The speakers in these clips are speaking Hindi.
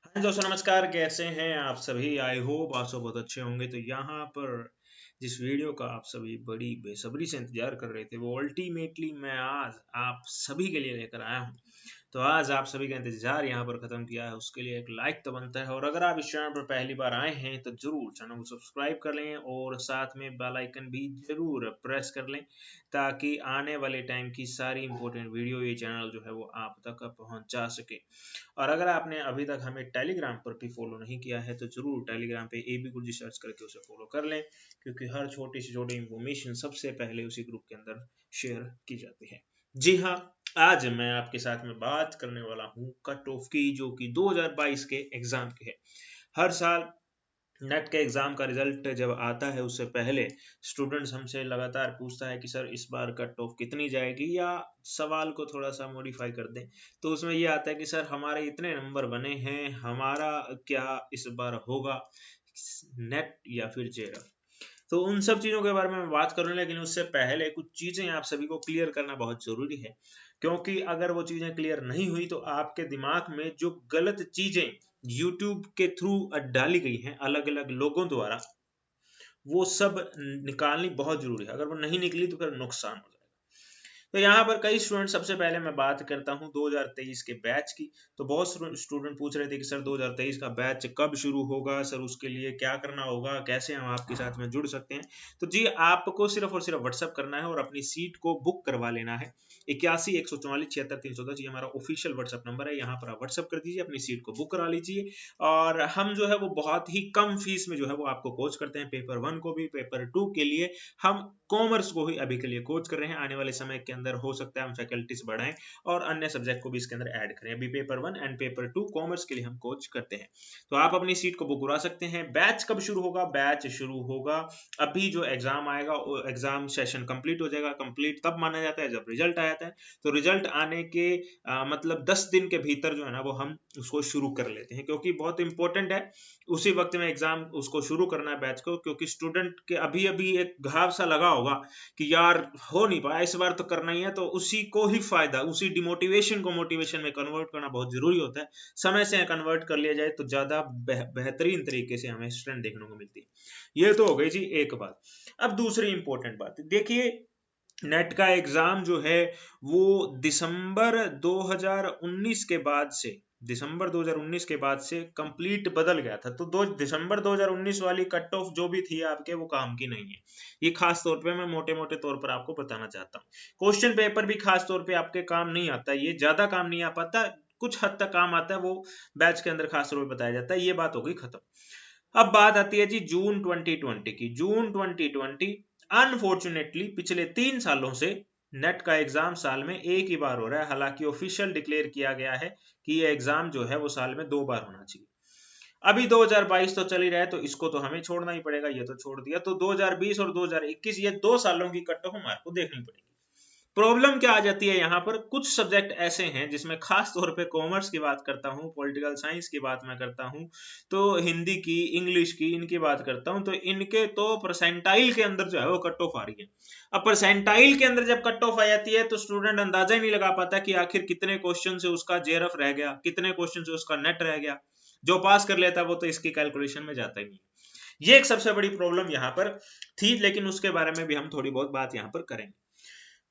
हाँ दोस्तों नमस्कार। कैसे हैं आप सभी? आई होप आप सब बहुत अच्छे होंगे। तो यहाँ पर जिस वीडियो का आप सभी बड़ी बेसब्री से इंतजार कर रहे थे वो अल्टीमेटली मैं आज आप सभी के लिए लेकर आया हूँ। तो आज आप सभी का इंतजार यहाँ पर खत्म किया है, उसके लिए एक लाइक तो बनता है। और अगर आप इस चैनल पर पहली बार आए हैं तो जरूर चैनल को सब्सक्राइब कर लें और साथ में बेल आइकन भी जरूर प्रेस कर लें, ताकि आने वाले टाइम की सारी इंपॉर्टेंट वीडियो ये चैनल जो है वो आप तक पहुंचा सके। और अगर आपने अभी तक हमें टेलीग्राम पर भी फॉलो नहीं किया है तो जरूर टेलीग्राम पे AB गुरुजी सर्च करके उसे फॉलो कर लें, क्योंकि हर छोटी से छोटी इंफॉर्मेशन सबसे पहले उसी ग्रुप के अंदर शेयर की जाती है। जी हाँ, आज मैं आपके साथ में बात करने वाला हूँ कट ऑफ की, जो कि 2022 के एग्जाम की है। हर साल नेट के एग्जाम का रिजल्ट जब आता है उससे पहले स्टूडेंट्स हमसे लगातार पूछता है कि सर इस बार कट ऑफ कितनी जाएगी, या सवाल को थोड़ा सा मॉडिफाई कर दें तो उसमें ये आता है कि सर हमारे इतने नंबर बने हैं, हमारा क्या इस बार होगा, नेट या फिर जेआरएफ। तो उन सब चीज़ों के बारे में मैं बात करूँ, लेकिन उससे पहले कुछ चीज़ें आप सभी को क्लियर करना बहुत ज़रूरी है। क्योंकि अगर वो चीज़ें क्लियर नहीं हुई तो आपके दिमाग में जो गलत चीज़ें यूट्यूब के थ्रू डाली गई हैं अलग अलग लोगों द्वारा, वो सब निकालनी बहुत ज़रूरी है। अगर वो नहीं निकली तो फिर नुकसान हो जाएगा। तो यहाँ पर कई स्टूडेंट, सबसे पहले मैं बात करता हूँ 2023 के बैच की। तो बहुत स्टूडेंट पूछ रहे थे कि सर 2023 का बैच कब शुरू होगा, सर उसके लिए क्या करना होगा, कैसे हम आपके साथ में जुड़ सकते हैं। तो जी, आपको सिर्फ और सिर्फ व्हाट्सअप करना है और अपनी सीट को बुक करवा लेना है। 81 144 76 310 ये हमारा ऑफिशियल व्हाट्सअप नंबर है। यहाँ पर आप व्हाट्सअप कर दीजिए, अपनी सीट को बुक करा लीजिए। और हम जो है वो बहुत ही कम फीस में जो है वो आपको कोच करते हैं। पेपर 1 को भी, पेपर 2 के लिए हम कॉमर्स को ही अभी के लिए कोच कर रहे हैं। आने वाले समय के अंदर हो सकता है हम फैकल्टीज बढ़ाएं और अन्य सब्जेक्ट को भी इसके अंदर ऐड करें। अभी पेपर 1 एंड पेपर 2 कॉमर्स के लिए हम कोच करते हैं। तो आप अपनी सीट को बुक करा सकते हैं। बैच कब शुरू होगा? बैच शुरू होगा अभी जो एग्जाम आएगा, एग्जाम सेशन कंप्लीट हो जाएगा। कंप्लीट तब माना जाता है जब रिजल्ट आ जाता है। तो रिजल्ट आने के मतलब 10 दिन के भीतर जो है ना वो हम उसको शुरू कर लेते हैं, क्योंकि बहुत इंपॉर्टेंट है उसी वक्त में एग्जाम उसको शुरू करना है बैच को। क्योंकि स्टूडेंट के अभी अभी एक घाव सा लगा होगा कि यार हो नहीं पाया, इस बार तो करना ही है, तो उसी को ही फायदा, उसी डिमोटिवेशन को मोटिवेशन में कन्वर्ट करना बहुत जरूरी होता है। समय से कन्वर्ट कर लिया जाए तो ज्यादा बेहतरीन तरीके से हमें स्ट्रेंथ देखने को मिलती है। ये तो हो गई जी एक बात। अब दूसरी इंपॉर्टेंट बात देखिए, नेट का एग्जाम जो है वो दिसंबर 2019 के बाद से, दिसंबर 2019 के बाद से कंप्लीट बदल गया था। तो दिसंबर 2019 वाली कट ऑफ जो भी थी आपके, वो काम की नहीं है। ये खास तौर पे मैं मोटे मोटे तौर पर आपको बताना चाहता हूँ। क्वेश्चन पेपर भी खास तौर पे आपके काम नहीं आता, ये ज्यादा काम नहीं आ पाता, कुछ हद तक काम आता है, वो बैच के अंदर खास तौर पर बताया जाता है। ये बात हो गई खत्म। अब बात आती है जी जून 2020 की। जून 2020 अनफॉर्चुनेटली पिछले 3 सालों से नेट का एग्जाम साल में एक ही बार हो रहा है। हालांकि ऑफिशियल डिक्लेयर किया गया है कि ये एग्जाम जो है वो साल में 2 बार होना चाहिए। अभी 2022 तो चल ही रहा है, तो इसको तो हमें छोड़ना ही पड़ेगा। ये तो छोड़ दिया, तो 2020 और 2021 ये 2 सालों की कट ऑफ हमारे को देखनी पड़ेगी। प्रॉब्लम क्या आ जाती है यहाँ पर? कुछ सब्जेक्ट ऐसे हैं जिसमें खास तौर पे कॉमर्स की बात करता हूँ, पॉलिटिकल साइंस की बात मैं करता हूँ, तो हिंदी की, इंग्लिश की, इनकी बात करता हूँ, तो इनके तो परसेंटाइल के अंदर जो है वो कट ऑफ आ रही है। अब परसेंटाइल के अंदर जब कट ऑफ आ जाती है तो स्टूडेंट अंदाजा ही नहीं लगा पाता कि आखिर कितने क्वेश्चन से उसका जेआरएफ रह गया, कितने क्वेश्चन से उसका नेट रह गया। जो पास कर लेता वो तो इसकी कैलकुलेशन में जाता ही नहीं। ये एक सबसे बड़ी प्रॉब्लम यहाँ पर थी, लेकिन उसके बारे में भी हम थोड़ी बहुत बात यहाँ पर करेंगे।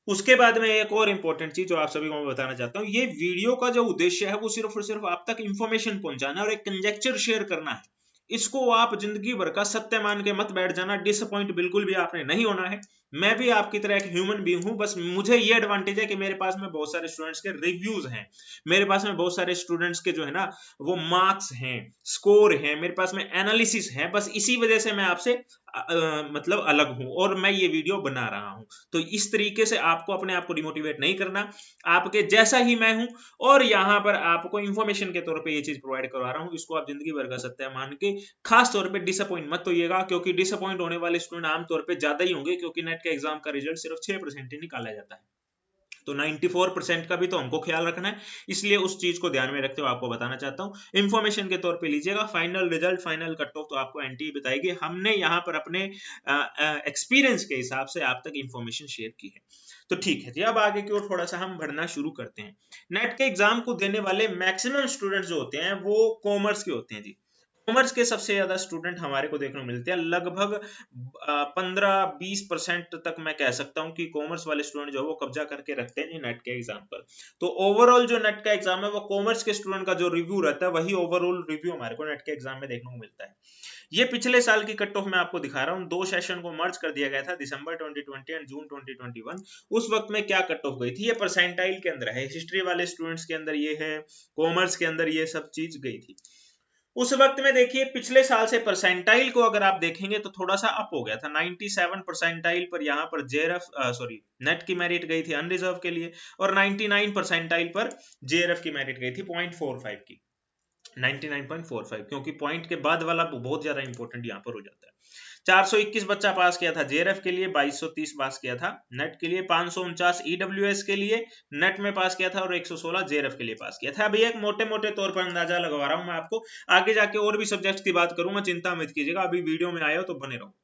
उसके बाद में एक और इंपॉर्टेंट चीज जो आप सभी को मैं बताना चाहता हूँ, ये वीडियो का जो उद्देश्य है वो सिर्फ और सिर्फ आप तक इंफॉर्मेशन पहुंचाना और एक कंजेक्चर शेयर करना है। इसको आप जिंदगी भर का सत्य मान के मत बैठ जाना। डिसअपॉइंट बिल्कुल भी आपने नहीं होना है। मैं भी आपकी तरह एक ह्यूमन बीइंग हूं, बस मुझे ये एडवांटेज है कि मेरे पास में बहुत सारे स्टूडेंट्स के रिव्यूज हैं, मेरे पास में बहुत सारे स्टूडेंट्स के जो है ना वो मार्क्स हैं, स्कोर है, मेरे पास में एनालिसिस है। बस इसी वजह से मैं आपसे मतलब अलग हूं और मैं ये वीडियो बना रहा हूं। तो इस तरीके से आपको अपने आप को डिमोटिवेट नहीं करना, आपके जैसा ही मैं हूं और यहाँ पर आपको इंफॉर्मेशन के तौर पे ये चीज प्रोवाइड करवा रहा हूं। इसको आप जिंदगी भर का सत्य मान के खास तौर पे डिसअपॉइंट मत होइएगा, क्योंकि डिसअपॉइंट होने वाले स्टूडेंट आमतौर पे ज्यादा ही होंगे, क्योंकि नेट के एग्जाम का रिजल्ट सिर्फ 6% ही निकाला जाता है। तो 94% का भी तो हमको ख्याल रखना है, इसलिए उस चीज को ध्यान में रखते हुए आपको बताना चाहता हूँ। इंफॉर्मेशन के तौर पे लीजिएगा, final result final cut off तो आपको एनटीए बताएगी। हमने यहाँ पर अपने एक्सपीरियंस के हिसाब से आप तक इंफॉर्मेशन शेयर की है। तो ठीक है जी, अब आगे की ओर थोड़ा सा हम बढ़ना शुरू करते हैं। नेट के एग्जाम को देने वाले मैक्सिमम स्टूडेंट्स जो होते हैं वो कॉमर्स के होते हैं जी। कॉमर्स के सबसे ज्यादा स्टूडेंट हमारे को देखने को मिलते हैं, लगभग 15-20% तक मैं कह सकता हूं कि कॉमर्स वाले स्टूडेंट जो है वो कब्जा करके रखते हैं नेट के एग्जाम पर। तो ओवरऑल जो नेट का एग्जाम है वो कॉमर्स के स्टूडेंट का जो रिव्यू रहता है वही ओवरऑल रिव्यू हमारे को नेट के एग्जाम में देखने को मिलता है। ये पिछले साल की कट ऑफ मैं आपको दिखा रहा हूँ, 2 सेशन को मर्ज कर दिया गया था, दिसंबर 2020 एंड जून 2021। उस वक्त में क्या कट ऑफ गई थी, ये परसेंटाइल के अंदर है, हिस्ट्री वाले स्टूडेंट्स के अंदर ये है, कॉमर्स के अंदर ये सब चीज गई थी। उस वक्त में देखिए पिछले साल से परसेंटाइल को अगर आप देखेंगे तो थोड़ा सा अप हो गया था, 97 परसेंटाइल पर यहाँ पर जेआरएफ सॉरी नेट की मेरिट गई थी अनरिजर्व के लिए, और 99 परसेंटाइल पर जेआरएफ की मेरिट गई थी 0.45 की, 99.45, क्योंकि पॉइंट के बाद वाला बहुत ज्यादा इंपॉर्टेंट यहाँ पर हो जाता है। 421 बच्चा पास किया था जेआरएफ के लिए, 2230 पास किया था नेट के लिए, 549 ईडब्ल्यूएस के लिए नेट में पास किया था, और 116 जेआरएफ के लिए पास किया था। अभी एक मोटे मोटे तौर पर अंदाजा लगवा रहा हूं मैं आपको, आगे जाके और भी सब्जेक्ट्स की बात करूंगा, चिंता मत कीजिएगा, अभी वीडियो में आए हो तो बने रहो।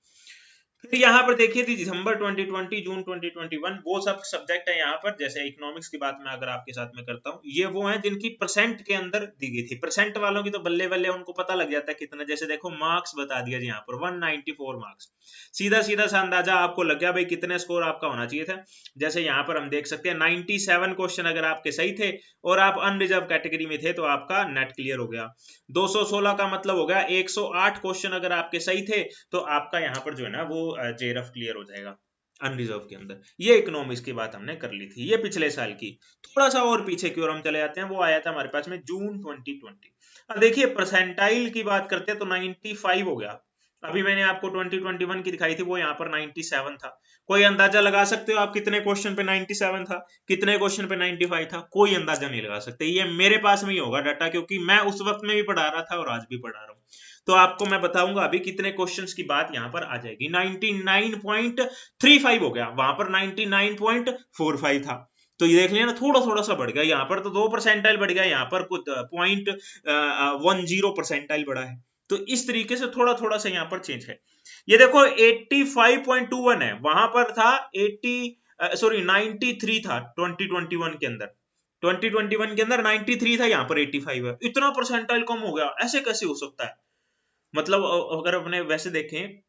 फिर यहाँ पर देखिए थी दिसंबर 2020 जून 2021, वो सब सब्जेक्ट है यहाँ पर। जैसे इकोनॉमिक्स की बात मैं अगर आपके साथ में करता हूँ, ये वो हैं जिनकी परसेंट के अंदर दी गई थी। परसेंट वालों की तो बल्ले बल्ले उनको पता लग जाता है कितना, जैसे देखो मार्क्स बता दिया जी यहाँ पर 194 मार्क्स, सीधा सीधा सा अंदाजा आपको लग गया भाई कितने स्कोर आपका होना चाहिए था। जैसे यहाँ पर हम देख सकते हैं 97 क्वेश्चन अगर आपके सही थे और आप अनरिजर्व कैटेगरी में थे तो आपका नेट क्लियर हो गया। 216 का मतलब हो गया 108 क्वेश्चन अगर आपके सही थे तो आपका यहाँ पर जो है ना वो जेआरएफ क्लियर हो जाएगा अनरिजर्व के अंदर। ये इकोनॉमिक्स की बात हमने कर ली थी, ये पिछले साल की। थोड़ा सा और पीछे की ओर हम चले जाते हैं, वो आया था हमारे पास में जून 2020। अब देखिए परसेंटाइल की बात करते हैं तो 95 हो गया। अभी मैंने आपको 2021 की दिखाई थी, वो यहाँ पर 97 था। कोई अंदाजा लगा सकते हो आप कितने क्वेश्चन पे 97 था, कितने क्वेश्चन पे 95 था? कोई अंदाजा नहीं लगा सकते, ये मेरे पास में ही होगा डाटा, क्योंकि मैं उस वक्त में भी पढ़ा रहा था और आज भी पढ़ा रहा हूँ। तो आपको मैं बताऊंगा अभी कितने क्वेश्चंस की बात यहाँ पर आ जाएगी। 99.35 हो गया, वहां पर 99.45 था। तो ये देख लिया ना, थोड़ा थोड़ा सा बढ़ गया, यहाँ पर तो 2 परसेंटाइल बढ़ गया, यहाँ पर कुछ 0.10 परसेंटाइल बढ़ा है। तो इस तरीके से थोड़ा थोड़ा सा यहाँ पर चेंज है। ये देखो 85.21 है, वहां पर था 93 था 2021 के अंदर, 2021 के अंदर 93 था, यहाँ पर 85 है। इतना परसेंटाइल कम हो गया, ऐसे कैसे हो सकता है? मतलब अगर अपने वैसे देखें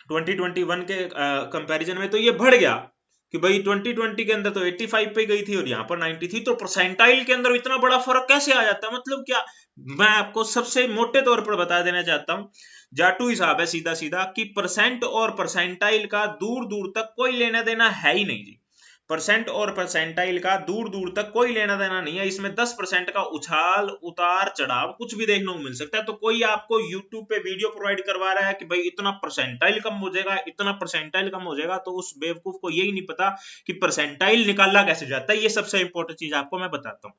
2021 के कंपैरिजन में तो ये बढ़ गया कि भाई 2020 के अंदर तो 85 पे गई थी और यहाँ पर 90 थी, तो परसेंटाइल के अंदर इतना बड़ा फर्क कैसे आ जाता है? मतलब क्या, मैं आपको सबसे मोटे तौर पर बता देना चाहता हूँ, जाटू हिसाब है सीधा सीधा कि परसेंट और परसेंटाइल का दूर दूर तक कोई लेना देना है ही नहीं जी। परसेंट और परसेंटाइल का दूर दूर तक कोई लेना देना नहीं है, इसमें 10% का उछाल उतार चढ़ाव कुछ भी देखने को मिल सकता है। तो कोई आपको YouTube पे वीडियो प्रोवाइड करवा रहा है कि भाई इतना परसेंटाइल कम हो जाएगा, इतना परसेंटाइल कम हो जाएगा, तो उस बेवकूफ को यही नहीं पता कि परसेंटाइल निकाला कैसे जाता है। ये सबसे इंपॉर्टेंट चीज आपको मैं बताता हूँ।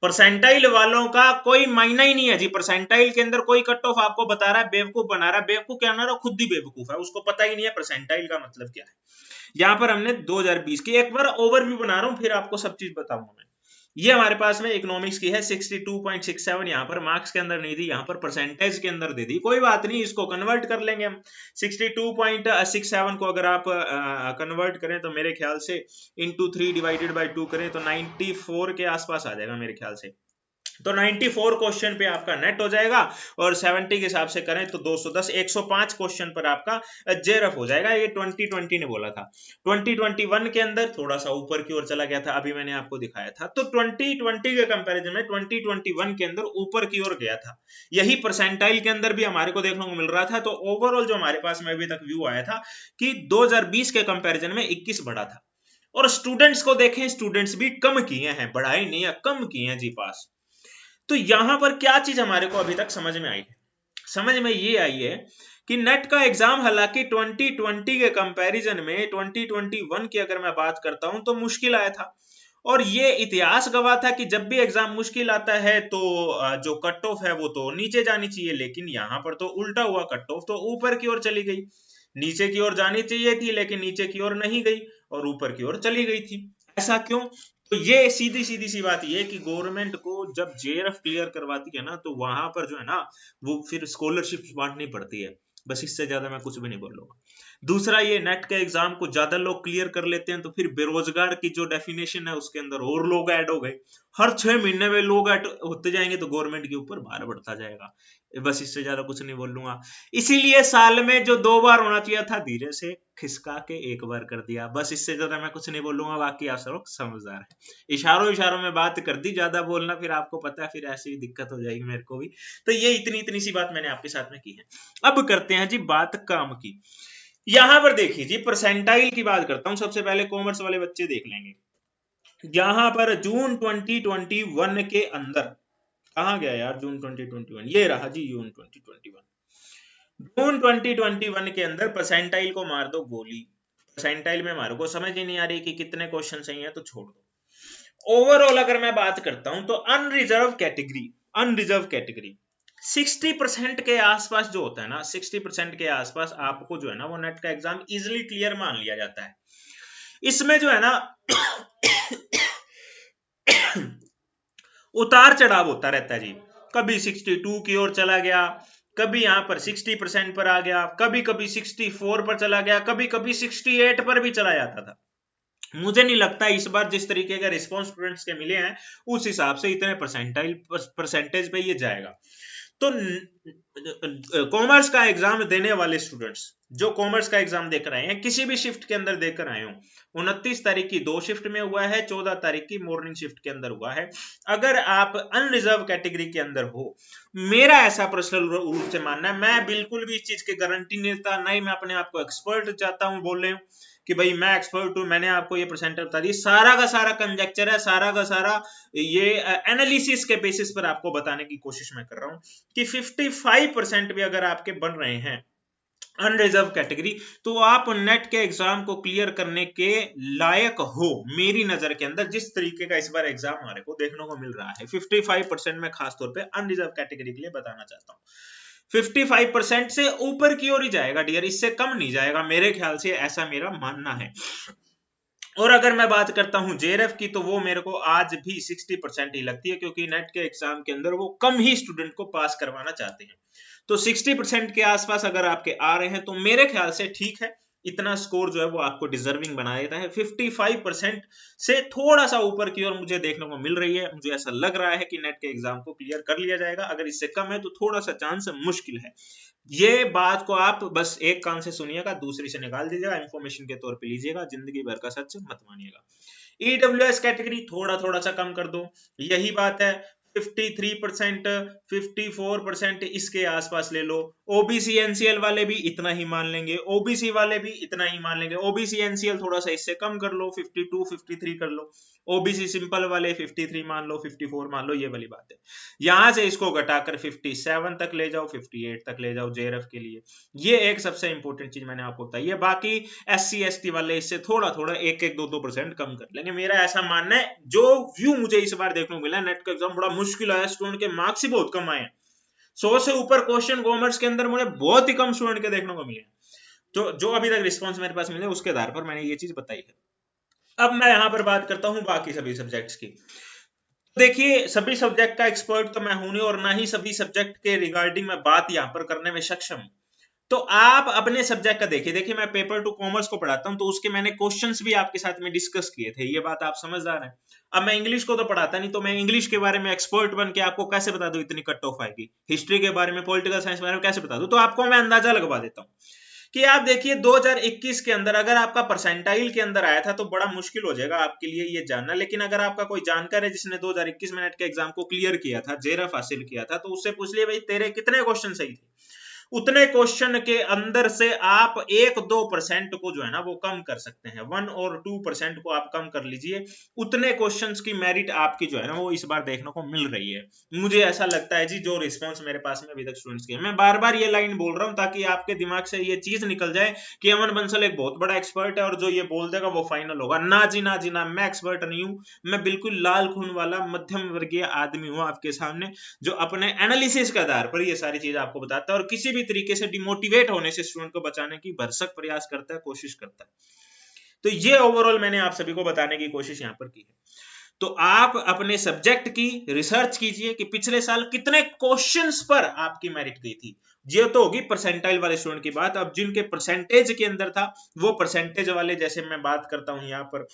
परसेंटाइल वालों का कोई मायना ही नहीं है जी, परसेंटाइल के अंदर कोई कट ऑफ आपको बता रहा है, बेवकूफ बना रहा है। बेवकूफ क्या ना रहा, खुद ही बेवकूफ है, उसको पता ही नहीं है परसेंटाइल का मतलब क्या है। यहाँ पर हमने 2020 की एक बार ओवरव्यू बना रहा हूँ, फिर आपको सब चीज बताऊंगा मैं। ये हमारे पास में इकोनॉमिक्स की है 62.67, यहाँ पर मार्क्स के अंदर नहीं दी, यहाँ पर परसेंटेज के अंदर दे दी। कोई बात नहीं, इसको कन्वर्ट कर लेंगे हम। 62.67 को अगर आप कन्वर्ट करें तो मेरे ख्याल से इंटू 3 डिवाइडेड बाई 2 करें तो 94 के आसपास आ जाएगा मेरे ख्याल से। तो 94 क्वेश्चन पे आपका नेट हो जाएगा, और 70 के हिसाब से करें तो 210, 105 क्वेश्चन पर आपका जेआरएफ हो जाएगा। ये 2020 ने बोला था। 2021 के अंदर थोड़ा सा ऊपर की ओर चला गया था, अभी मैंने आपको दिखाया था। तो 2020 के कंपैरिजन में 2021 के अंदर ऊपर की ओर गया था। यही परसेंटाइल के अंदर भी हमारे को देखने को मिल रहा था। तो ओवरऑल जो हमारे पास में अभी तक व्यू आया था कि 2020 के कंपैरिजन में 21 बढ़ा था। और स्टूडेंट्स को देखें, स्टूडेंट्स भी कम किए हैं, बढ़ाए नहीं है, कम किए हैं जी पास। तो यहां पर क्या चीज हमारे को अभी तक समझ में आई है? समझ में ये आई है कि नेट का एग्जाम हालांकि 2020 के कंपैरिजन में 2021 की अगर मैं बात करता हूं तो मुश्किल आया था, और ये इतिहास गवाह था कि जब भी एग्जाम मुश्किल आता है तो जो कट ऑफ है वो तो नीचे जानी चाहिए, लेकिन यहाँ पर तो उल्टा हुआ, कट ऑफ तो ऊपर की ओर चली गई। नीचे की ओर जानी चाहिए थी लेकिन नीचे की ओर नहीं गई और ऊपर की ओर चली गई थी। ऐसा क्यों? तो ये सीधी सीधी सी बात ये है कि गवर्नमेंट को जब जेआरएफ क्लियर करवाती है ना, तो वहां पर जो है ना वो फिर स्कॉलरशिप बांटनी पड़ती है। बस इससे ज्यादा मैं कुछ भी नहीं बोलूंगा। दूसरा, ये नेट के एग्जाम को ज्यादा लोग क्लियर कर लेते हैं तो फिर बेरोजगार की जो डेफिनेशन है उसके अंदर और लोग ऐड हो गए। हर 6 महीने में लोग ऐड होते जाएंगे तो गवर्नमेंट के ऊपर भार बढ़ता जाएगा। बस इससे ज्यादा कुछ नहीं बोल लूंगा। इसीलिए साल में जो 2 बार होना चाहिए था, धीरे से खिसका के 1 बार कर दिया। बस इससे ज्यादा मैं कुछ नहीं बोलूंगा, बाकी आप सब लोग समझदार हैं। इशारों इशारों में बात कर दी, ज्यादा बोलना फिर आपको पता है फिर ऐसी भी दिक्कत हो जाएगी मेरे को भी। तो ये इतनी इतनी सी बात मैंने आपके साथ में की है। अब करते हैं जी बात काम की। यहां पर देखिए जी, परसेंटाइल की बात करता हूं। सबसे पहले कॉमर्स वाले बच्चे देख लेंगे। यहां पर जून 2021 के अंदर, कहां गया यार जून 2021, ये रहा जी जून 2021। जून 2021 के अंदर परसेंटाइल को मार दो गोली। परसेंटाइल में मारो को समझ ही नहीं आ रही कि कितने क्वेश्चन सही है तो छोड़ दो। ओवरऑल अगर मैं बात करता हूं तो अनरिजर्व कैटेगरी 60% के आसपास जो होता है ना, 60% के आसपास आपको जो है ना वो नेट का एग्जाम इजिली क्लियर मान लिया जाता है। इसमें जो है ना उतार चढ़ाव होता रहता है जी। कभी 62 की ओर चला गया, कभी यहां पर 60% पर आ गया, कभी कभी 64 पर चला गया, कभी कभी 68 पर भी चला जाता था। मुझे नहीं लगता इस बार जिस तरीके का रिस्पॉन्स स्टूडेंट्स के मिले हैं उस हिसाब से इतने परसेंटेज पे ये जाएगा। तो कॉमर्स का एग्जाम देने वाले स्टूडेंट्स जो कॉमर्स का एग्जाम देकर आए हैं, किसी भी शिफ्ट के अंदर देकर आए हो, 29 तारीख की 2 शिफ्ट में हुआ है, 14 तारीख की मॉर्निंग शिफ्ट के अंदर हुआ है। अगर आप अनरिजर्व कैटेगरी के अंदर हो, मेरा ऐसा पर्सनल रूप से मानना है, मैं बिल्कुल भी इस चीज की गारंटी नहीं देता, नहीं मैं अपने आप को एक्सपर्ट चाहता हूं बोल रहे हूं कि भाई मैं एक्सपर्ट हूं, मैंने आपको ये परसेंटेज बता दी। सारा का सारा कंजेक्चर है, सारा का सारा ये एनालिसिस के बेसिस पर आपको बताने की कोशिश मैं कर रहा हूं कि 55% भी अगर आपके बन रहे हैं अनरिजर्व कैटेगरी, तो आप नेट के एग्जाम को क्लियर करने के लायक हो मेरी नजर के अंदर। जिस तरीके का इस बार एग्जाम हमारे को देखने को मिल रहा है 55% में, खासतौर पे अनरिजर्व कैटेगरी के लिए बताना चाहता हूं 55% से ऊपर की ओर ही जाएगा डियर, इससे कम नहीं जाएगा मेरे ख्याल से, ऐसा मेरा मानना है। और अगर मैं बात करता हूं जेआरएफ की, तो वो मेरे को आज भी 60% ही लगती है, क्योंकि नेट के एग्जाम के अंदर वो कम ही स्टूडेंट को पास करवाना चाहते हैं। तो 60% के आसपास अगर आपके आ रहे हैं तो मेरे ख्याल से ठीक है, इतना स्कोर जो है वो आपको डिजर्विंग बना देता है। 55% से थोड़ा सा ऊपर की ओर मुझे देखने को मिल रही है, मुझे ऐसा लग रहा है कि नेट के एग्जाम को क्लियर कर लिया जाएगा। अगर इससे कम है तो थोड़ा सा चांस मुश्किल है। ये बात को आप बस एक कान से सुनिएगा, दूसरी से निकाल दीजिएगा, इंफॉर्मेशन के तौर पे लीजिएगा, जिंदगी भर का सच मत मानिएगा। ईडब्ल्यूएस कैटेगरी थोड़ा थोड़ा सा कम कर दो, यही बात है। 53%, 54% इसके आसपास ले लो। ओबीसी एनसीएल वाले भी इतना ही मान लेंगे, ओबीसी वाले भी इतना ही मान लेंगे। ओबीसी एनसीएल थोड़ा सा इससे कम कर लो, 52, 53 कर लो। ओबीसी सिंपल वाले 53 मान लो, 54 मान लो, ये वाली बात है। यहां से इसको घटाकर 57 तक ले जाओ, 58 तक ले जाओ जेआरएफ के लिए। ये एक सबसे इंपॉर्टेंट चीज मैंने आपको बताई है। बाकी एससी एसटी वाले इससे थोड़ा थोड़ा 1-2% कम कर लेंगे, मेरा ऐसा मानना है। जो व्यू मुझे इस बार देखने को मिला, नेट का एग्जाम बड़ा मुश्किल आया, स्टूडेंट के मार्क्स ही बहुत कम आए हैं। 100 से ऊपर क्वेश्चन कॉमर्स के अंदर मुझे बहुत ही कम स्टूडेंट के देखने को मिले। तो जो अभी तक रिस्पॉन्स मेरे पास मिले उसके आधार पर मैंने ये चीज बताई है। अब मैं यहां पर बात करता हूं बाकी सभी सब्जेक्ट्स की। देखिए, सभी सब्जेक्ट का एक्सपर्ट तो मैं हूं नहीं, और ना ही सभी सब्जेक्ट के रिगार्डिंग मैं बात यहां पर करने में सक्षम हूं। तो आप अपने सब्जेक्ट का देखिए मैं पेपर 2 कॉमर्स को पढ़ाता हूं, तो उसके मैंने क्वेश्चंस भी आपके साथ में डिस्कस किए थे, ये बात आप समझदार हैं। अब मैं इंग्लिश को तो पढ़ाता नहीं, तो मैं इंग्लिश के बारे में एक्सपर्ट बन के आपको कैसे बता दूं इतनी कट ऑफ आएगी। हिस्ट्री के बारे में, पॉलिटिकल साइंस के बारे में कैसे बता दूं, तो आपको मैं अंदाजा लगवा देता हूं कि आप देखिए 2021 के अंदर अगर आपका परसेंटाइल के अंदर आया था तो बड़ा मुश्किल हो जाएगा आपके लिए ये जानना। लेकिन अगर आपका कोई जानकार है जिसने 2021 में नेट के एग्जाम को क्लियर किया था, जेआरएफ हासिल किया था, तो उससे पूछ लिए भाई तेरे कितने क्वेश्चन सही थे। उतने क्वेश्चन के अंदर से आप 1-2% को जो है ना वो कम कर सकते हैं, 1 और 2% को आप कम कर लीजिए। उतने क्वेश्चंस की मेरिट आपकी जो है ना वो इस बार देखने को मिल रही है, मुझे ऐसा लगता है जी, जो रिस्पांस मेरे पास में अभी तक स्टूडेंट्स के। मैं बार बार ये लाइन बोल रहा हूं ताकि आपके दिमाग से ये चीज निकल जाए कि अमन बंसल एक बहुत बड़ा एक्सपर्ट है और जो ये बोल देगा वो फाइनल होगा। ना जी ना जी ना, मैं एक्सपर्ट नहीं हूं, मैं बिल्कुल लाल खून वाला मध्यम वर्गीय आदमी हूं आपके सामने, जो अपने एनालिसिस के आधार पर ये सारी चीज आपको बताता है और किसी भी तरीके से डिमोटिवेट होने से स्टूडेंट को बचाने की भरसक प्रयास करता है, कोशिश करता है। तो ये ओवरऑल मैंने आप सभी को बताने की कोशिश यहां पर की है। तो आप अपने सब्जेक्ट की रिसर्च कीजिए कि पिछले साल कितने क्वेश्चंस पर आपकी मेरिट गई थी। ये तो होगी परसेंटाइल वाले स्टूडेंट की बात। अब जिनके परसेंटेज के अंदर था वो परसेंटेज वाले, जैसे मैं बात करता हूं यहाँ पर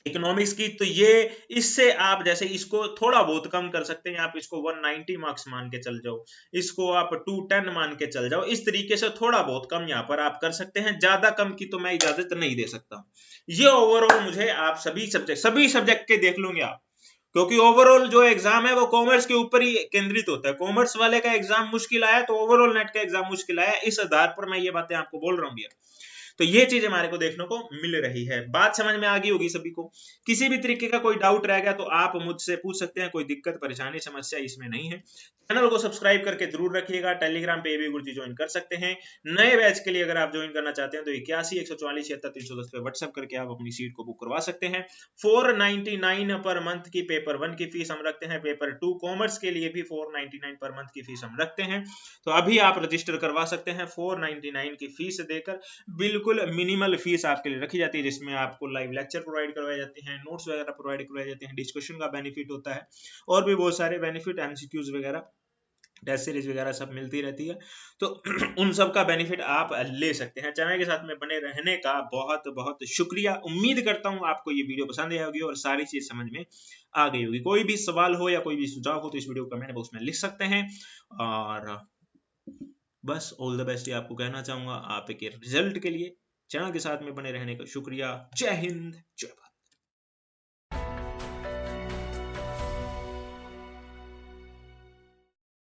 इकोनॉमिक्स की, तो ये इससे आप जैसे इसको थोड़ा बहुत कम कर सकते हैं। आप इसको 190 मार्क्स मान के चल जाओ, इसको आप 210 मान के चल जाओ। इस तरीके से थोड़ा बहुत कम यहाँ पर आप कर सकते हैं, ज्यादा कम की तो मैं इजाजत नहीं दे सकता। ये ओवरऑल मुझे आप सभी सब्जेक्ट के देख लूंगे आप, क्योंकि ओवरऑल जो एग्जाम है वो कॉमर्स के ऊपर ही केंद्रित होता है। कॉमर्स वाले का एग्जाम मुश्किल आया तो ओवरऑल नेट का एग्जाम मुश्किल आया, इस आधार पर मैं ये बातें आपको बोल रहा हूँ भैया। तो ये चीज हमारे को देखने को मिल रही है। बात समझ में आ गई होगी सभी को। किसी भी तरीके का कोई डाउट रह गया तो आप मुझसे पूछ सकते हैं, कोई दिक्कत परेशानी समस्या इसमें नहीं है। चैनल को सब्सक्राइब करके जरूर रखिएगा। टेलीग्राम पे भी गुरुजी ज्वाइन कर सकते हैं। नए बैच के लिए अगर आप ज्वाइन करना चाहते हैं तो 81 144 76 310 पे व्हाट्सएप करके आप अपनी सीट को बुक करवा सकते हैं। 499 पर मंथ की पेपर 1 की फीस हम रखते हैं। पेपर 2 कॉमर्स के लिए भी 499 पर मंथ की फीस हम रखते हैं। तो अभी आप रजिस्टर करवा सकते हैं 499 की फीस देकर। बिल्कुल मिनिमल फीस आपके लिए रखी जाती है, जिसमें आपको लाइव लेक्चर प्रोवाइड करवाए जाते हैं, नोट्स वगैरह प्रोवाइड करवाए जाते हैं, डिस्कशन का बेनिफिट होता है और भी बहुत सारे बेनिफिट, एमसीक्यूज वगैरह, टेस्ट सीरीज वगैरह सब मिलती रहती है। तो उन सब का बेनिफिट आप ले सकते हैं। चैनल के साथ में बने रहने का बहुत बहुत शुक्रिया। उम्मीद करता हूं आपको ये वीडियो पसंद आई होगी और सारी चीज समझ में आ गई होगी। कोई भी सवाल हो या कोई भी सुझाव हो तो इस वीडियो को कमेंट बॉक्स में लिख सकते हैं। और बस ऑल द बेस्ट आपको कहना चाहूंगा आपके रिजल्ट के लिए। चैनल के साथ में बने रहने का शुक्रिया। जय हिंद, जय भारत।